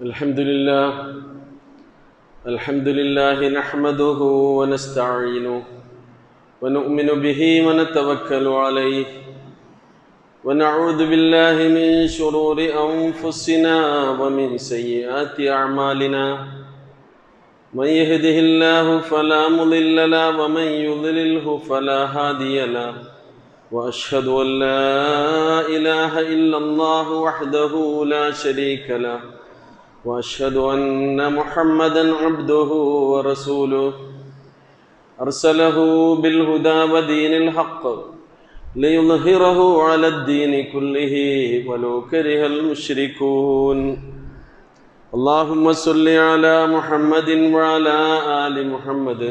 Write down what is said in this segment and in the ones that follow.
الحمد لله نحمده ونستعينه ونؤمن به ونتوكل عليه ونعوذ بالله من شرور أنفسنا ومن سيئات أعمالنا من يهده الله فلا مضل له ومن يضلله فلا هادي له وأشهد أن لا إله إلا الله وحده لا شريك له وأشهد أن محمدًا عبده ورسوله أرسله بالهدى ودين الحق ليظهره على الدين كله ولو كره المشركون اللهم صل على محمد وعلى آل محمد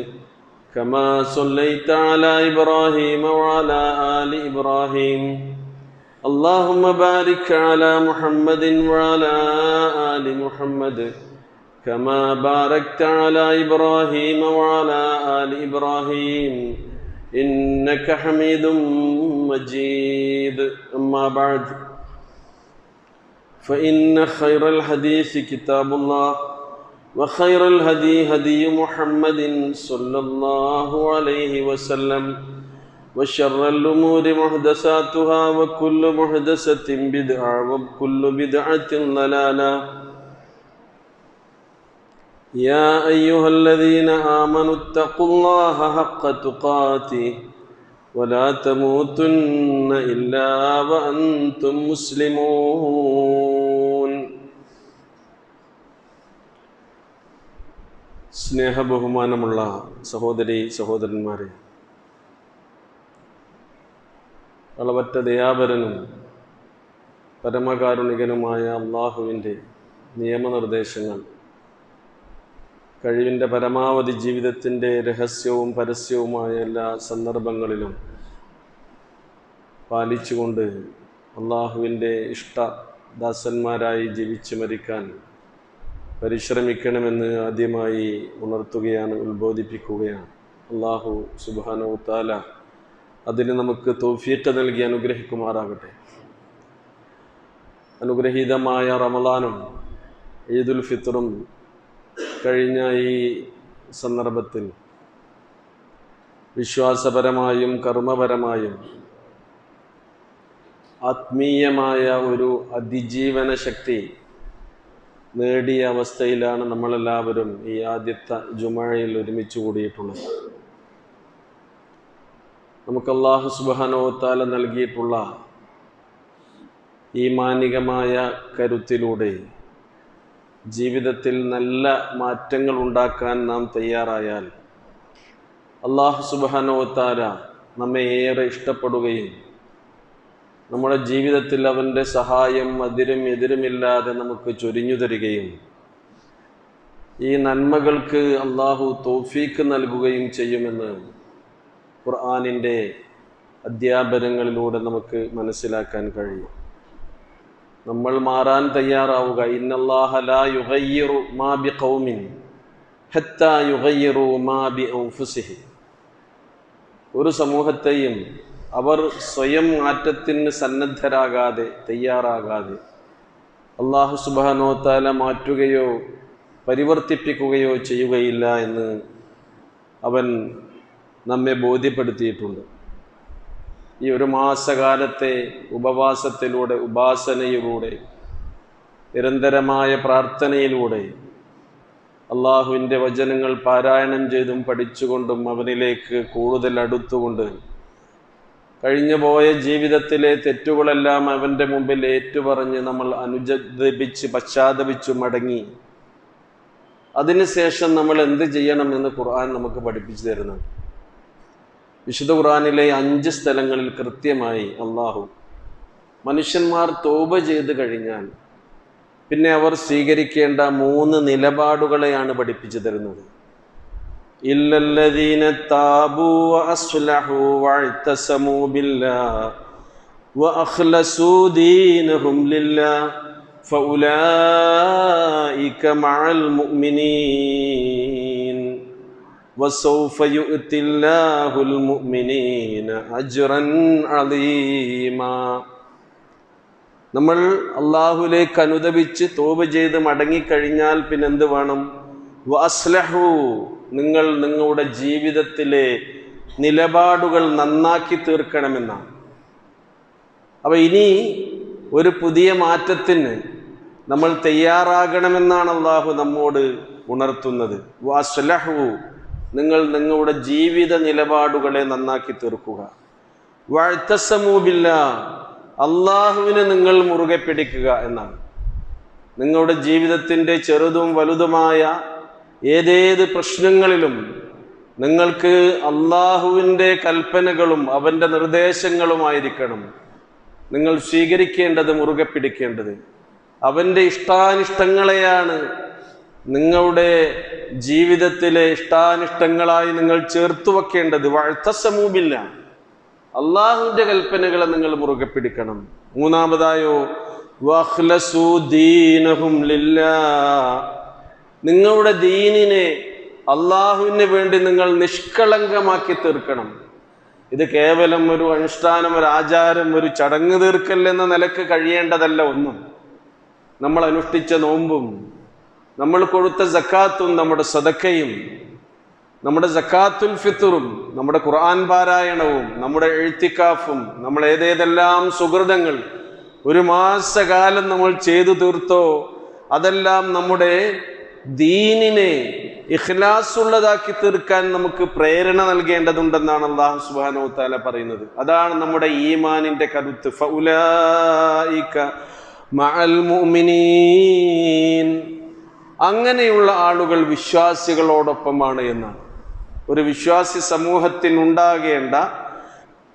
كما صليت على إبراهيم وعلى آل إبراهيم اللهم بارك على محمد وعلى آل محمد كما باركت على إبراهيم وعلى آل إبراهيم إنك حميد مجيد أما بعد فإن خير الحديث كتاب الله وخير الهدي هدي محمد صلى الله عليه وسلم وشر الأمور محدثاتها وكل محدثة بدعة وكل بدعة ضلالة يا أيها الذين آمنوا اتقوا الله حق تقاته ولا تموتن إلا وأنتم مسلمون സ്നേഹ ബഹുമാനമുള്ള സഹോദരി സഹോദരന്മാരെ, അളവറ്റ ദയാപരനും പരമകാരുണികനുമായ അള്ളാഹുവിൻ്റെ നിയമനിർദ്ദേശങ്ങൾ കഴിവിൻ്റെ പരമാവധി ജീവിതത്തിൻ്റെ രഹസ്യവും പരസ്യവുമായ എല്ലാ സന്ദർഭങ്ങളിലും പാലിച്ചുകൊണ്ട് അള്ളാഹുവിൻ്റെ ഇഷ്ടദാസന്മാരായി ജീവിച്ചു മരിക്കാൻ പരിശ്രമിക്കണമെന്ന് ആദ്യമായി ഉണർത്തുകയാണ്, ഉത്ബോധിപ്പിക്കുകയാണ്. അള്ളാഹു സുബ്ഹാനഹു തആല അതിന് നമുക്ക് തൗഫീഖ് നൽകി അനുഗ്രഹിക്കുമാറാകട്ടെ. അനുഗ്രഹീതമായ റമളാനും ഈദുൽ ഫിത്റും കഴിഞ്ഞ ഈ സന്ദർഭത്തിൽ വിശ്വാസപരമായും കർമ്മപരമായും ആത്മീയമായ ഒരു അതിജീവന ശക്തി നേടിയ അവസ്ഥയിലാണ് നമ്മളെല്ലാവരും ഈ ആദ്യത്തെ ജുമുഅയിൽ ഒരുമിച്ച് കൂടിയിട്ടുള്ളത്. നമുക്ക് അല്ലാഹു സുബ്ഹാനഹു തആല നൽകിയിട്ടുള്ള ഈ മാനികമായ കരുത്തിലൂടെ ജീവിതത്തിൽ നല്ല മാറ്റങ്ങൾ ഉണ്ടാക്കാൻ നാം തയ്യാറായാൽ അല്ലാഹു സുബ്ഹാനഹു തആല നമ്മെ ഏറെ ഇഷ്ടപ്പെടുകയും നമ്മുടെ ജീവിതത്തിൽ അവൻ്റെ സഹായം അതിരും എതിരുമില്ലാതെ നമുക്ക് ചൊരിഞ്ഞു തരികയും ഈ നന്മകൾക്ക് അല്ലാഹു തൗഫീഖ് നൽകുകയും ചെയ്യുമെന്ന് ഖുർആനിൻ്റെ അധ്യാപനങ്ങളിലൂടെ നമുക്ക് മനസ്സിലാക്കാൻ കഴിയും. നമ്മൾ മാറാൻ തയ്യാറാവുക. ഇന്നല്ലാഹ ലാ യുഗയ്യിറു മാ ബിഖൗമിൻ ഹത്താ യുഗയ്യിറു മാ ബിഅൻഫുസിഹിം. ഒരു സമൂഹത്തെയും അവർ സ്വയം മാറ്റത്തിന് സന്നദ്ധരാകാതെ തയ്യാറാകാതെ അല്ലാഹു സുബ്ഹാനഹു തആല മാറ്റുകയോ പരിവർത്തിപ്പിക്കുകയോ ചെയ്യുകയില്ല എന്ന് അവൻ നമ്മെ ബോധ്യപ്പെടുത്തിയിട്ടുണ്ട്. ഈ ഒരു മാസകാലത്തെ ഉപവാസത്തിലൂടെ, ഉപാസനയിലൂടെ, നിരന്തരമായ പ്രാർത്ഥനയിലൂടെ, അള്ളാഹുവിൻ്റെ വചനങ്ങൾ പാരായണം ചെയ്തും പഠിച്ചുകൊണ്ടും അവനിലേക്ക് കൂടുതൽ അടുത്തുകൊണ്ട് കഴിഞ്ഞുപോയ ജീവിതത്തിലെ തെറ്റുകളെല്ലാം അവൻ്റെ മുമ്പിൽ ഏറ്റുപറഞ്ഞ് നമ്മൾ അനുജപിച്ച് പശ്ചാത്തപിച്ചു മടങ്ങി അതിനുശേഷം നമ്മൾ എന്ത് ചെയ്യണമെന്ന് ഖുർആൻ നമുക്ക് പഠിപ്പിച്ചു തരുന്നുണ്ട്. വിശുദ്ധ ഖുർആനിലെ 5 സ്ഥലങ്ങളിൽ കൃത്യമായി അള്ളാഹു മനുഷ്യന്മാർ തൗബ ചെയ്ത് കഴിഞ്ഞാൽ പിന്നെ അവർ സ്വീകരിക്കേണ്ട 3 നിലപാടുകളെയാണ് പഠിപ്പിച്ചു തരുന്നത്. ഇല്ലല്ലദീന താബൂ വഅസ്ലഹൂ വഅതസമൂ ബില്ലാഹി വഅഖ്ലസൂ ദീനഹും ലില്ലാഹി ഫഉലൈക മഅൽ മുഅ്മിനീൻ വസൗഫ യുഅ്തില്ലാഹുൽ മുഅ്മിനീന അജ്റൻ അളീമാ. നമ്മൾ അള്ളാഹുലേക്ക് അനുദപിച്ച് തൗബ ചെയ്ത് മടങ്ങിക്കഴിഞ്ഞാൽ പിന്നെ എന്ത് വേണം? വഅസ്ലഹു, നിങ്ങൾ നിങ്ങളുടെ ജീവിതത്തിലെ നിലപാടുകൾ നന്നാക്കി തീർക്കണമെന്നാണ്. അപ്പൊ ഇനി ഒരു പുതിയ മാറ്റത്തിന് നമ്മൾ തയ്യാറാകണമെന്നാണ് അള്ളാഹു നമ്മോട് ഉണർത്തുന്നത്. വഅസ്ലഹു, നിങ്ങൾ നിങ്ങളുടെ ജീവിത നിലപാടുകളെ നന്നാക്കി തീർക്കുക. വഅ്തസമൂ ബില്ലാഹ്, അള്ളാഹുവിനെ നിങ്ങൾ മുറുകെ പിടിക്കുക എന്നാണ്. നിങ്ങളുടെ ജീവിതത്തിൻ്റെ ചെറുതും വലുതുമായ ഏതേത് പ്രശ്നങ്ങളിലും നിങ്ങൾക്ക് അള്ളാഹുവിൻ്റെ കൽപ്പനകളും അവൻ്റെ നിർദ്ദേശങ്ങളുമായിരിക്കണം നിങ്ങൾ സ്വീകരിക്കേണ്ടത്, മുറുകെ പിടിക്കേണ്ടത്. അവൻ്റെ ഇഷ്ടാനിഷ്ടങ്ങളെയാണ് നിങ്ങളുടെ ജീവിതത്തിലെ ഇഷ്ടാനിഷ്ടങ്ങളായി നിങ്ങൾ ചേർത്തു വെക്കേണ്ടത്. വഅ്തസമൂ ബില്ലാഹ്, അള്ളാഹുവിൻ്റെ കൽപ്പനകളെ നിങ്ങൾ മുറുകെ പിടിക്കണം. മൂന്നാമതായോ വഖ്ലസൂ ദീനഹും ലില്ലാഹ്, നിങ്ങളുടെ ദീനിനെ അള്ളാഹുവിന് വേണ്ടി നിങ്ങൾ നിഷ്കളങ്കമാക്കി തീർക്കണം. ഇത് കേവലം ഒരു അനുഷ്ഠാനം, ഒരു ആചാരം, ഒരു ചടങ്ങ് തീർക്കൽ എന്ന നിലക്ക് കഴിയേണ്ടതല്ല. ഒന്നും നമ്മൾ അനുഷ്ഠിച്ച നോമ്പും നമ്മൾ കൊടുത്ത സക്കാത്തും നമ്മുടെ സദക്കയും നമ്മുടെ സക്കാത്തുൽ ഫിത്റും നമ്മുടെ ഖുർആൻ പാരായണവും നമ്മുടെ എഴുത്തിക്കാഫും നമ്മൾ ഏതേതെല്ലാം സുഹൃതങ്ങൾ ഒരു മാസകാലം നമ്മൾ ചെയ്തു തീർത്തോ അതെല്ലാം നമ്മുടെ ദീനിനെ ഇഖ്ലാസുള്ളതാക്കി തീർക്കാൻ നമുക്ക് പ്രേരണ നൽകേണ്ടതുണ്ടെന്നാണ് അല്ലാഹു സുബ്ഹാനഹു വ തആല പറയുന്നത്. അതാണ് നമ്മുടെ ഈമാനിന്റെ കരുത്ത്. ഫഉലൈക മഅൽ മുഅ്മിനീൻ, അങ്ങനെയുള്ള ആളുകൾ വിശ്വാസികളോടൊപ്പമാണ് എന്നാണ്. ഒരു വിശ്വാസി സമൂഹത്തിനുണ്ടാകേണ്ട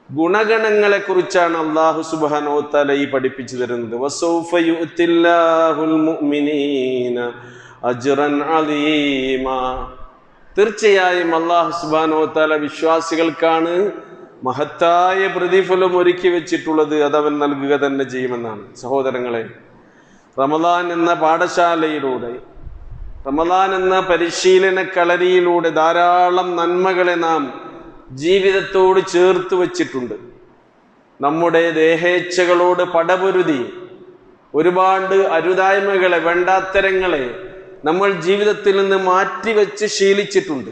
ഗുണഗണങ്ങളെ കുറിച്ചാണ് അല്ലാഹു സുബ്ഹാനഹു വ തആല ഈ പഠിപ്പിച്ചു തരുന്നത്. വസൗഫ യുഅ്തില്ലാഹുൽ മുഅ്മിനീന അജ്റൻ അലീമാ, തീർച്ചയായും അല്ലാഹു സുബ്ഹാനഹു വ തആല വിശ്വാസികൾക്കാണ് മഹത്തായ പ്രതിഫലം ഒരുക്കി വെച്ചിട്ടുള്ളത്. അതവൻ നൽകുക തന്നെ ചെയ്യുമെന്നാണ്. സഹോദരങ്ങളെ, റമദാൻ എന്ന പാഠശാലയിലൂടെ, റമദാൻ എന്ന പരിശീലന കളരിയിലൂടെ ധാരാളം നന്മകളെ നാം ജീവിതത്തോട് ചേർത്ത് വച്ചിട്ടുണ്ട്. നമ്മുടെ ദേഹേച്ഛകളോട് പടപൊരുതി ഒരുപാട് അരുതായ്മകളെ, വേണ്ടാത്തരങ്ങളെ നമ്മൾ ജീവിതത്തിൽ നിന്ന് മാറ്റിവെച്ച് ശീലിച്ചിട്ടുണ്ട്.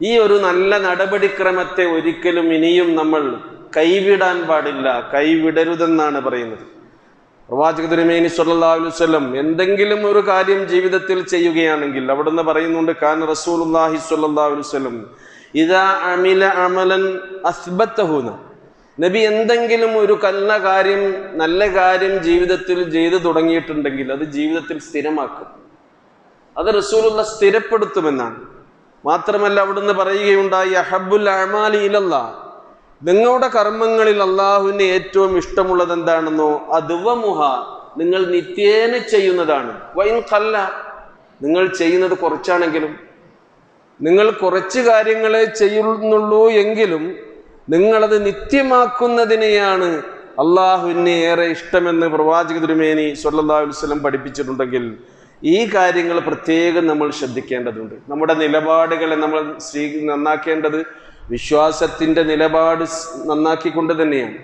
ഈ ഒരു നല്ല നടപടിക്രമത്തെ ഒരിക്കലും ഇനിയും നമ്മൾ കൈവിടാൻ പാടില്ല, കൈവിടരുതെന്നാണ് പറയുന്നത്. പ്രവാചക തിരുമേനി സ്വല്ലല്ലാഹു അലൈഹി വസല്ലം എന്തെങ്കിലും ഒരു കാര്യം ജീവിതത്തിൽ ചെയ്യുകയാണെങ്കിൽ അവിടുന്ന് പറയുന്നുണ്ട്, കാന റസൂലുള്ളാഹി സ്വല്ലല്ലാഹു അലൈഹി വസല്ലം ഇദാ അമില അമലൻ അസ്ബതഹു, നബി എന്തെങ്കിലും ഒരു നല്ല കാര്യം ജീവിതത്തിൽ ചെയ്തു തുടങ്ങിയിട്ടുണ്ടെങ്കിൽ അത് ജീവിതത്തിൽ സ്ഥിരമാക്കും. അത് റസൂലുള്ള സ്ഥിരപ്പെടുത്തുമെന്നാണ്. മാത്രമല്ല അവിടുന്ന് പറയുകയുണ്ടായി, അഹബ്ബുൽ അഅമാലി ഇലല്ലാഹ്, നിങ്ങളുടെ കർമ്മങ്ങളിൽ അള്ളാഹുവിന് ഏറ്റവും ഇഷ്ടമുള്ളത് എന്താണെന്നോ അദ്വമുഹ, നിങ്ങൾ നിത്യേന ചെയ്യുന്നതാണ്. വൈൻ ഖല്ല, നിങ്ങൾ ചെയ്യുന്നത് കുറച്ചാണെങ്കിലും, നിങ്ങൾ കുറച്ച് കാര്യങ്ങളെ ചെയ്യുന്നുള്ളൂ എങ്കിലും നിങ്ങളത് നിത്യമാക്കുന്നതിനെയാണ് അള്ളാഹുവിന് ഏറെ ഇഷ്ടമെന്ന് പ്രവാചക തിരുമേനി സ്വല്ലല്ലാഹു അലൈഹി വസല്ലം പഠിപ്പിച്ചിട്ടുണ്ടെങ്കിൽ ഈ കാര്യങ്ങൾ പ്രത്യേകം നമ്മൾ ശ്രദ്ധിക്കേണ്ടതുണ്ട്. നമ്മുടെ നിലപാടുകളെ നമ്മൾ നന്നാക്കേണ്ടത് വിശ്വാസത്തിൻ്റെ നിലപാട് നന്നാക്കിക്കൊണ്ട് തന്നെയാണ്.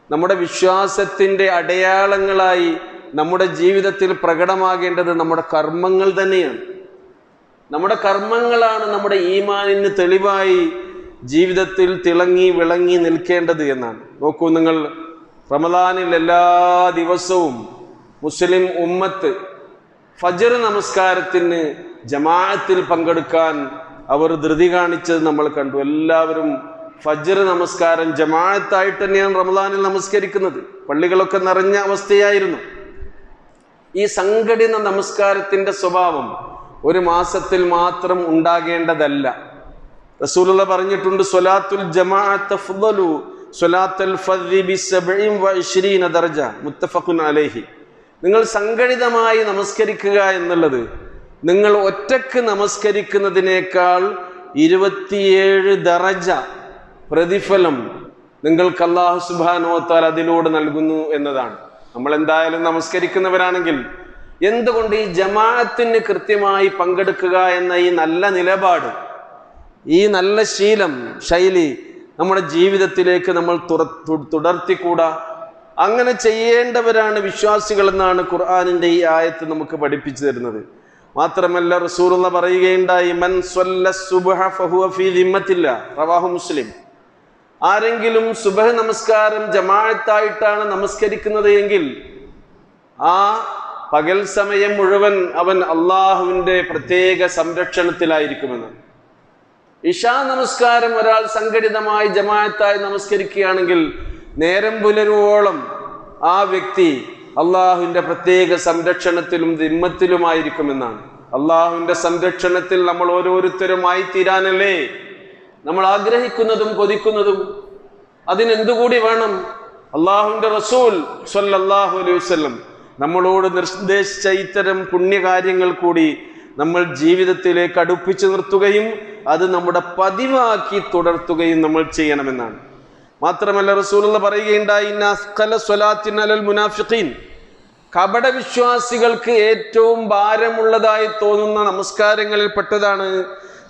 നമ്മുടെ വിശ്വാസത്തിൻ്റെ അടയാളങ്ങളായി നമ്മുടെ ജീവിതത്തിൽ പ്രകടമാകേണ്ടത് നമ്മുടെ കർമ്മങ്ങൾ തന്നെയാണ്. നമ്മുടെ കർമ്മങ്ങളാണ് നമ്മുടെ ഈമാനിന് തെളിവായി ജീവിതത്തിൽ തിളങ്ങി വിളങ്ങി നിൽക്കേണ്ടത് എന്നാണ്. നോക്കൂ നിങ്ങൾ, റമദാനിൽ എല്ലാ ദിവസവും മുസ്ലിം ഉമ്മത്ത് ഫജ്ർ നമസ്കാരത്തിന് ജമാഅത്തിൽ പങ്കെടുക്കാൻ അവർ ധൃതി കാണിച്ചത് നമ്മൾ കണ്ടു. എല്ലാവരും ഫജ്ർ നമസ്കാരം ജമാഅത്തായിട്ട് തന്നെയാണ് റമദാനിൽ നമസ്കരിക്കുന്നത്. പള്ളികളൊക്കെ നിറഞ്ഞ അവസ്ഥയായിരുന്നു. ഈ സംഘടിത നമസ്കാരത്തിന്റെ സ്വഭാവം ഒരു മാസത്തിൽ മാത്രം ഉണ്ടാകേണ്ടതല്ല. റസൂലുള്ള പറഞ്ഞിട്ടുണ്ട്, സ്വലാത്തുൽ ജമാഅത്ത് അഫ്ളലു സ്വലാത്തുൽ ഫദ്ദി ബി27 ദർജ, മുത്തഫഖുൻ അലൈഹി. നിങ്ങൾ സംഘടിതമായി നമസ്കരിക്കുക എന്നുള്ളത് നിങ്ങൾ ഒറ്റക്ക് നമസ്കരിക്കുന്നതിനേക്കാൾ 27 ദറജ പ്രതിഫലം നിങ്ങൾക്ക് അല്ലാഹു സുബ്ഹാനഹു വ തആല അതിലൂടെ നൽകുന്നു എന്നതാണ്. നമ്മൾ എന്തായാലും നമസ്കരിക്കുന്നവരാണെങ്കിൽ എന്തുകൊണ്ട് ഈ ജമാഅത്തിന് കൃത്യമായി പങ്കെടുക്കുക എന്ന ഈ നല്ല നിലപാട്, ഈ നല്ല ശീലം, ശൈലി നമ്മുടെ ജീവിതത്തിലേക്ക് നമ്മൾ തുടർത്തിക്കൂടാ? അങ്ങനെ ചെയ്യേണ്ടവരാണ് വിശ്വാസികൾ എന്നാണ് ഖുർആനിന്റെ ഈ ആയത്ത് നമുക്ക് പഠിപ്പിച്ചു തരുന്നത്. മാത്രമല്ല റസൂലുള്ള പറയുകയുണ്ടായി, മൻ സ്വല്ല സുബ്ഹ ഫഹുവ ഫീ ദിമ്മത്തില്ലാ, റവാഹു മുസ്ലിം. ആരെങ്കിലും സുബ്ഹ് നമസ്കാരം ജമാഅത്തായിട്ടാണ് നമസ്കരിക്കുന്നത് എങ്കിൽ ആ പകൽ സമയം മുഴുവൻ അവൻ അള്ളാഹുവിന്റെ പ്രത്യേക സംരക്ഷണത്തിലായിരിക്കുമെന്ന്. ഇശാ നമസ്കാരം ഒരാൾ സംഘടിതമായി ജമാഅത്തായി നമസ്കരിക്കുകയാണെങ്കിൽ നേരം പുലരുവോളം ആ വ്യക്തി അള്ളാഹുവിന്റെ പ്രത്യേക സംരക്ഷണത്തിലും ദിമ്മത്തിലുമായിരിക്കുമെന്നാണ്. അള്ളാഹുവിന്റെ സംരക്ഷണത്തിൽ നമ്മൾ ഓരോരുത്തരുമായി തീരാനല്ലേ നമ്മൾ ആഗ്രഹിക്കുന്നതും കൊതിക്കുന്നതും. അതിനെന്തുകൂടി വേണം? അള്ളാഹുവിന്റെ റസൂൽ സ്വല്ലല്ലാഹു അലൈഹി വസല്ലം നമ്മളോട് നിർദ്ദേശിച്ച ഇത്തരം പുണ്യകാര്യങ്ങൾ കൂടി നമ്മൾ ജീവിതത്തിലേക്ക് അടുപ്പിച്ചു നിർത്തുകയും അത് നമ്മുടെ പതിവാക്കി തുടർത്തുകയും നമ്മൾ ചെയ്യണമെന്നാണ്. മാത്രമല്ല റസൂലുള്ള പറയുകയുണ്ടായി, ഇന്ന അസ്ഖല സ്വലാത്തിൻ അലൽ മുനാഫിഖീൻ, കപട വിശ്വാസികൾക്ക് ഏറ്റവും ഭാരമുള്ളതായി തോന്നുന്ന നമസ്കാരങ്ങളിൽ പെട്ടതാണ്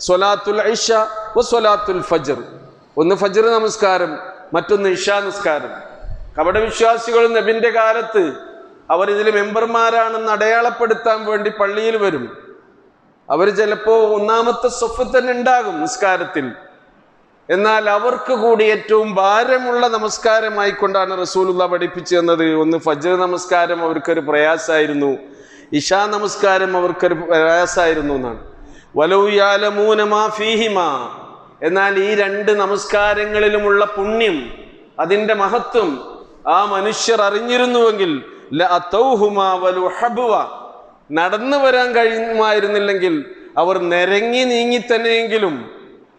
സ്വലാത്തുൽ ഇശ വ സ്വലാത്തുൽ ഫജ്ർ. ഒന്ന് ഫജ്ർ നമസ്കാരം, മറ്റൊന്ന് ഇശാ നിസ്കാരം. കപട വിശ്വാസികൾ നബിന്റെ കാലത്ത് അവർ ഇതിൽ മെമ്പർമാരാണെന്ന് അടയാളപ്പെടുത്താൻ വേണ്ടി പള്ളിയിൽ വരും. അവർ ചിലപ്പോ ഒന്നാമത്തെ സ്വഫ് തന്നെ ഉണ്ടാകും നിസ്കാരത്തിൽ. എന്നാൽ അവർക്ക് കൂടി ഏറ്റവും ഭാരമുള്ള നമസ്കാരമായിക്കൊണ്ടാണ് റസൂലുള്ള പഠിപ്പിച്ചു തന്നത്. ഒന്ന് ഫജ്ർ നമസ്കാരം അവർക്കൊരു പ്രയാസമായിരുന്നു, ഇശാ നമസ്കാരം അവർക്കൊരു പ്രയാസമായിരുന്നു എന്നാണ്. വലൗ യഅലമൂന മാ ഫീഹിമാ, എന്നാൽ ഈ രണ്ട് നമസ്കാരങ്ങളിലുമുള്ള പുണ്യം, അതിന്റെ മഹത്വം ആ മനുഷ്യർ അറിഞ്ഞിരുന്നുവെങ്കിൽ ലഅതൗഹുമാ വലു ഹബ്വ, നടന്നു വരാൻ കഴിയുമായിരുന്നില്ലെങ്കിൽ അവർ നിരങ്ങി നീങ്ങി തന്നെയെങ്കിലും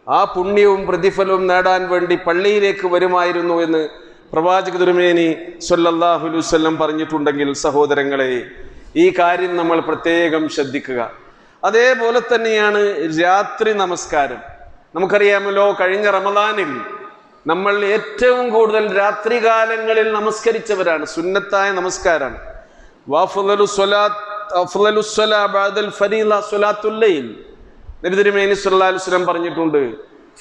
ആ പുണ്യവും പ്രതിഫലവും നേടാൻ വേണ്ടി പള്ളിയിലേക്ക് വരുമായിരുന്നു എന്ന് പ്രവാചക തിരുമേനി സ്വല്ലല്ലാഹു അലൈഹി വസല്ലം പറഞ്ഞിട്ടുണ്ടെങ്കിൽ സഹോദരങ്ങളെ, ഈ കാര്യം നമ്മൾ പ്രത്യേകം ശ്രദ്ധിക്കുക. അതേപോലെ തന്നെയാണ് രാത്രി നമസ്കാരം. നമുക്കറിയാമല്ലോ, കഴിഞ്ഞ റമദാനിൽ നമ്മൾ ഏറ്റവും കൂടുതൽ രാത്രി കാലങ്ങളിൽ നമസ്കരിച്ചവരാണ്. സുന്നത്തായ നമസ്കാരമാണ്. നബി തിരുമേനി സല്ലല്ലാഹു അലൈഹി വസല്ലം പറഞ്ഞിട്ടുണ്ട്,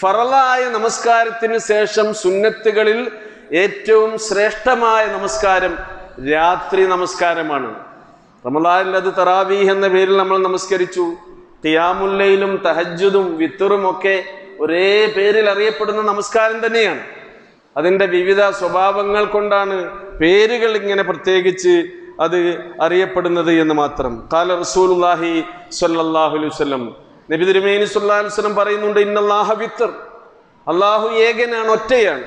ഫറളായ നമസ്കാരത്തിന് ശേഷം സുന്നത്തുകളിൽ ഏറ്റവും ശ്രേഷ്ഠമായ നമസ്കാരം രാത്രി നമസ്കാരമാണ്. റമദാനിൽ അത് തറാവീഹ് എന്ന പേരിൽ നമ്മൾ നമസ്കരിച്ചു. ഖിയാമുൽ ലൈലും തഹജ്ജുദും വിത്തറും ഒക്കെ ഒരേ പേരിൽ അറിയപ്പെടുന്ന നമസ്കാരം തന്നെയാണ്. അതിൻ്റെ വിവിധ സ്വഭാവങ്ങൾ കൊണ്ടാണ് പേരുകൾ ഇങ്ങനെ പ്രത്യേകിച്ച് അത് അറിയപ്പെടുന്നത് എന്ന് മാത്രം. ഖാല റസൂലുള്ളാഹി സ്വല്ലല്ലാഹു അലൈഹി വസല്ലം, നബി തിരുമേനി സ്വല്ലല്ലാഹു അലൈഹി വസല്ലം പറയുന്നുണ്ട്, ഇന്നല്ലാഹ വിത്ർ, അല്ലാഹു ഏകനാണ്, ഒറ്റയാണ്.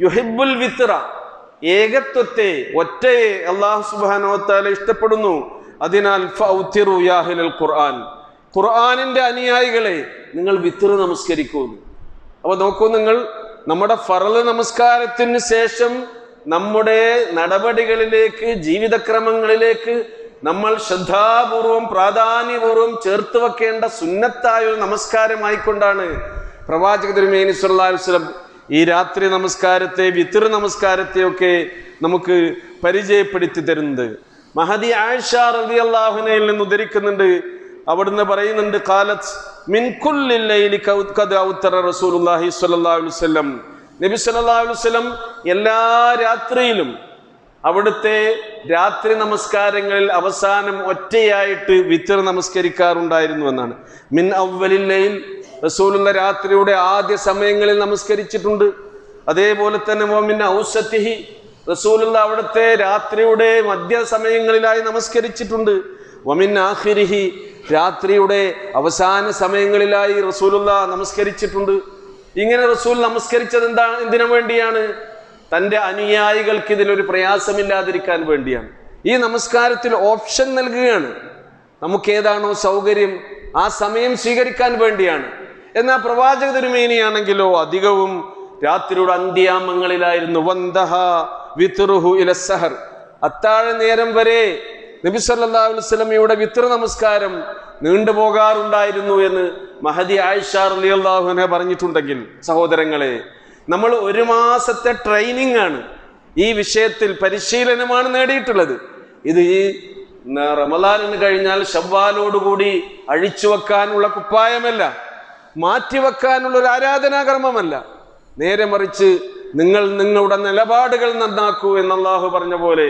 യുഹിബ്ബുൽ വിത്ര, ഏകത്വത്തെ, ഒറ്റയെ അല്ലാഹു സുബ്ഹാനഹു വ തആല ഇഷ്ടപ്പെടുന്നു. അതിനാൽ ഫൗതിറു യാ അഹ്ലൽ ഖുർആൻ, ഖുർആനിന്റെ അനുയായികളെ നിങ്ങൾ വിത്ർ നമസ്കരിക്കൂ. അപ്പൊ നോക്കൂ നിങ്ങൾ, നമ്മുടെ ഫർള് നമസ്കാരത്തിന് ശേഷം നമ്മുടെ നടപടികളിലേക്ക്, ജീവിതക്രമങ്ങളിലേക്ക് നമ്മൾ ശ്രദ്ധാപൂർവം പ്രാധാന്യപൂർവം ചേർത്ത് വെക്കേണ്ട സുന്നത്തായ ഒരു നമസ്കാരമായിക്കൊണ്ടാണ് പ്രവാചക തിരുമേനി സല്ലല്ലാഹു അലൈഹി വസല്ലം ഈ രാത്രി നമസ്കാരത്തെ, വിത്ർ നമസ്കാരത്തെയൊക്കെ നമുക്ക് പരിചയപ്പെടുത്തി തരുന്നത്. മഹദി ആയിഷ റളിയല്ലാഹു അൻഹയിൽ നിന്ന് ഉദ്ധരിക്കുന്നുണ്ട്. അവിടുന്ന് പറയുന്നുണ്ട്, ഖാലത്ത് മിൻ കുല്ലി ലൈലി ഖദ് ഔതറ റസൂലുള്ളാഹി സ്വല്ലല്ലാഹു അലൈഹി വസല്ലം, നബി സല്ലല്ലാഹു അലൈഹി വസല്ലം എല്ലാ രാത്രിയിലും അവിടുത്തെ രാത്രി നമസ്കാരങ്ങളിൽ അവസാനം ഒറ്റയായിട്ട് വിത്ർ നമസ്കരിക്കാറുണ്ടായിരുന്നു എന്നാണ്. മിൻ അവ്വലിൽ ലൈൽ, റസൂലുള്ള രാത്രിയുടെ ആദ്യ സമയങ്ങളിൽ നമസ്കരിച്ചിട്ടുണ്ട്. അതേപോലെ തന്നെ മിൻ ഔസതിഹി, റസൂലുള്ള അവിടുത്തെ രാത്രിയുടെ മധ്യ സമയങ്ങളിലായി നമസ്കരിച്ചിട്ടുണ്ട്. വമിൻ ആഖിരിഹി, രാത്രിയുടെ അവസാന സമയങ്ങളിലായി റസൂലുള്ള നമസ്കരിച്ചിട്ടുണ്ട്. ഇങ്ങനെ റസൂൽ നമസ്കരിച്ചത് എന്തിനു വേണ്ടിയാണ്? തൻ്റെ അനുയായികൾക്ക് ഇതിലൊരു പ്രയാസമില്ലാതിരിക്കാൻ വേണ്ടിയാണ്. ഈ നമസ്കാരത്തിൽ ഓപ്ഷൻ നൽകുകയാണ്. നമുക്ക് ഏതാണോ സൗകര്യം ആ സമയം സ്വീകരിക്കാൻ വേണ്ടിയാണ്. എന്നാൽ പ്രവാചക തിരുമേനിയാണെങ്കിലോ അധികവും രാത്രിയുടെ അന്ത്യാമങ്ങളിലായിരുന്നു. വന്ദഹ വിത്റുഹു ഇല സഹർ, അത്താഴ നേരം വരെ നബി സല്ലല്ലാഹു അലൈഹി വസല്ലമയുടെ വിത്ർ നമസ്കാരം നീണ്ടുപോകാറുണ്ടായിരുന്നു എന്ന് മഹദി ആയിഷ റളിയല്ലാഹു അൻഹ പറഞ്ഞിട്ടുണ്ടെങ്കിൽ സഹോദരങ്ങളെ, നമ്മൾ ഒരു മാസത്തെ ട്രെയിനിങ് ആണ് ഈ വിഷയത്തിൽ, പരിശീലനമാണ് നേടിയിട്ടുള്ളത്. ഇത് ഈ റമദാനിന് കഴിഞ്ഞാൽ ശവ്വാലോടുകൂടി അഴിച്ചു വെക്കാനുള്ള കുപ്പായമല്ല, മാറ്റിവെക്കാനുള്ള ഒരു ആരാധനാകർമ്മമല്ല. നേരെ മറിച്ച് നിങ്ങൾ നിങ്ങളുടെ നിലപാടുകൾ നന്നാക്കൂ എന്ന് അല്ലാഹു പറഞ്ഞ പോലെ